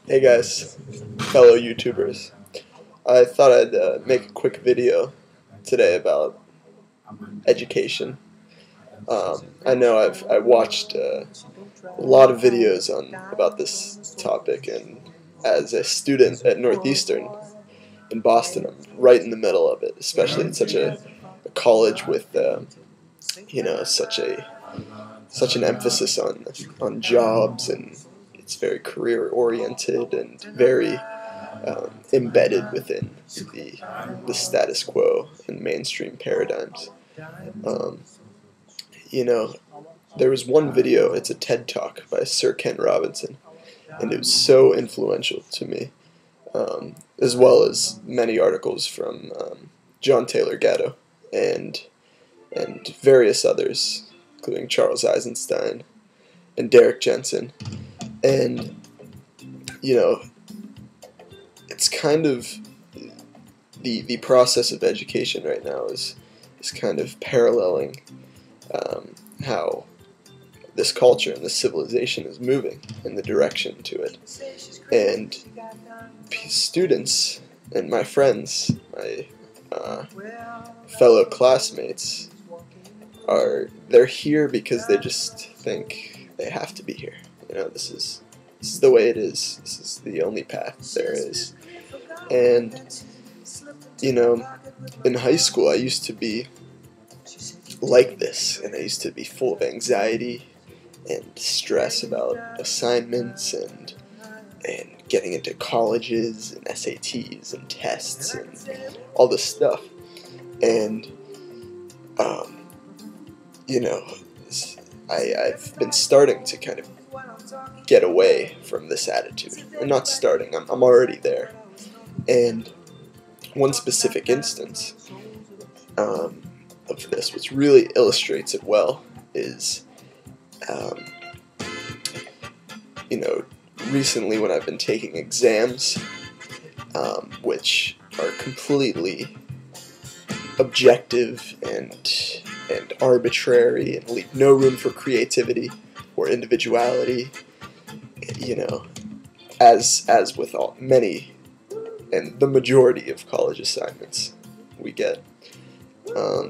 Hey guys, fellow YouTubers. I thought I'd make a quick video today about education. I know I watched a lot of videos about this topic, and as a student at Northeastern in Boston, I'm right in the middle of it, especially in such a college with such an emphasis on jobs, and it's very career oriented and very embedded within the status quo and mainstream paradigms. Um, there was one video, it's a TED Talk by Sir Ken Robinson, and it was so influential to me, as well as many articles from John Taylor Gatto and various others, including Charles Eisenstein and Derrick Jensen. And, it's kind of the process of education right now is kind of paralleling how this culture and this civilization is moving in the direction to it. And students and my friends, my fellow classmates, they're here because they just think they have to be here. This is the way it is. This is the only path there is. And in high school I used to be like this, and I used to be full of anxiety and stress about assignments and getting into colleges and SATs and tests and all this stuff. And I've been starting to kind of get away from this attitude. I'm not starting, I'm already there. And one specific instance of this, which really illustrates it well, is recently when I've been taking exams, which are completely objective and arbitrary and leave no room for creativity or individuality, as with many and the majority of college assignments we get.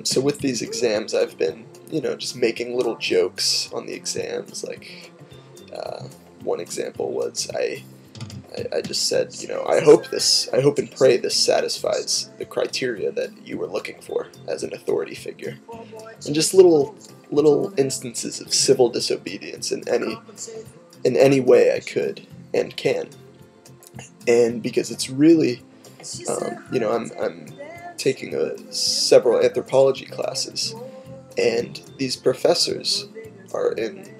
So with these exams, I've been, just making little jokes on the exams. Like, one example was I just said, I hope and pray this satisfies the criteria that you were looking for as an authority figure. And just little instances of civil disobedience in any way I could and can. And because it's really, I'm taking several anthropology classes, and these professors are in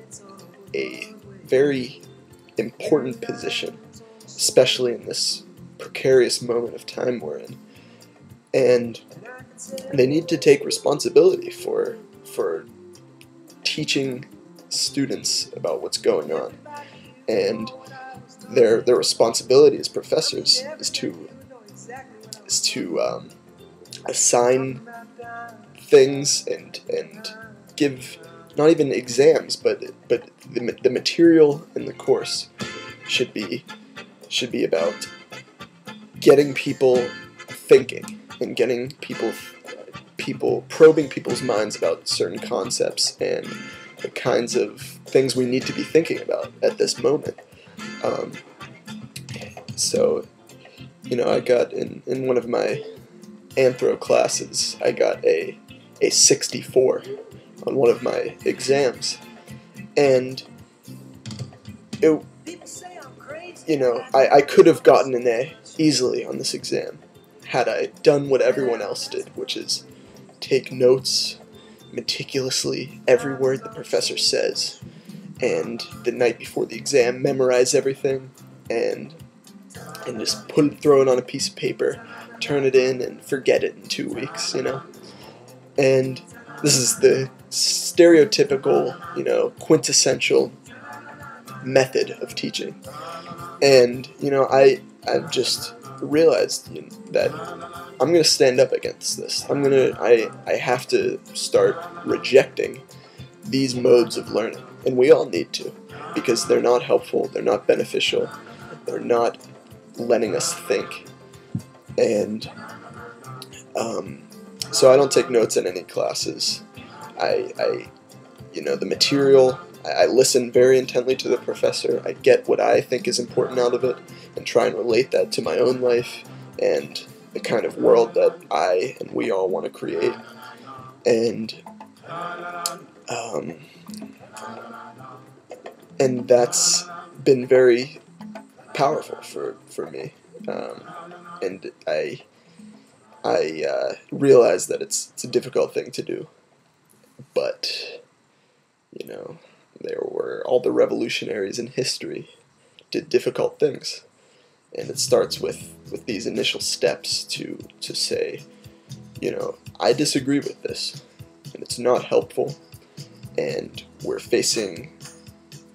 a very important position, especially in this precarious moment of time we're in. And they need to take responsibility for teaching students about what's going on. And their responsibility as professors is to assign things and give not even exams, but the material in the course should be about getting people thinking and getting people probing people's minds about certain concepts and the kinds of things we need to be thinking about at this moment. So, I got in one of my anthro classes, I got a 64 on one of my exams, and I could have gotten an A easily on this exam had I done what everyone else did, which is take notes meticulously every word the professor says, and the night before the exam memorize everything and just throw it on a piece of paper, turn it in, and forget it in 2 weeks, And this is the stereotypical, quintessential method of teaching. And, I've just realized that I'm going to stand up against this. I have to start rejecting these modes of learning, and we all need to. because they're not helpful, they're not beneficial, they're not letting us think. And so I don't take notes in any classes. The material, I listen very intently to the professor. I get what I think is important out of it and try and relate that to my own life and the kind of world that I and we all want to create. And that's been very powerful for me. And I realize that it's a difficult thing to do, but there were all the revolutionaries in history did difficult things, and it starts with these initial steps to say, I disagree with this, and it's not helpful, and we're facing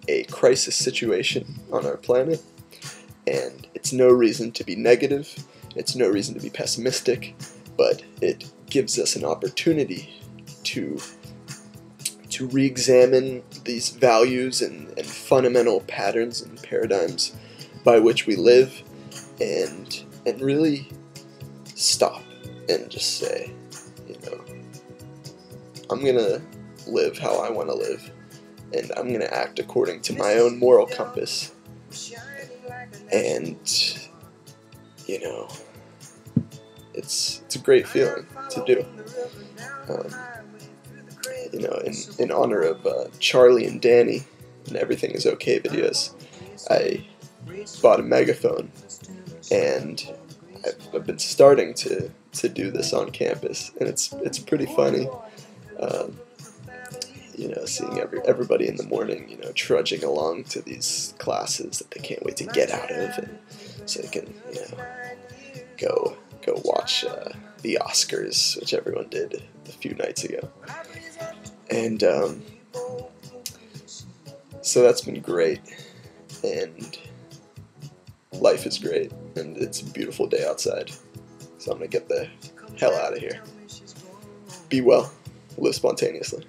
a crisis situation on our planet, and it's no reason to be negative, it's no reason to be pessimistic, but it gives us an opportunity to re-examine these values and fundamental patterns and paradigms by which we live, and really stop and just say, I'm gonna live how I want to live, and I'm gonna act according to my own moral compass. And it's a great feeling to do. In honor of Charlie and Danny and Everything Is Okay videos, I bought a megaphone, and I've been starting to do this on campus, and it's pretty funny. Seeing everybody in the morning, trudging along to these classes that they can't wait to get out of, and so they can, go watch the Oscars, which everyone did a few nights ago. And so that's been great, and life is great, and it's a beautiful day outside. So I'm gonna get the hell out of here. Be well, live spontaneously.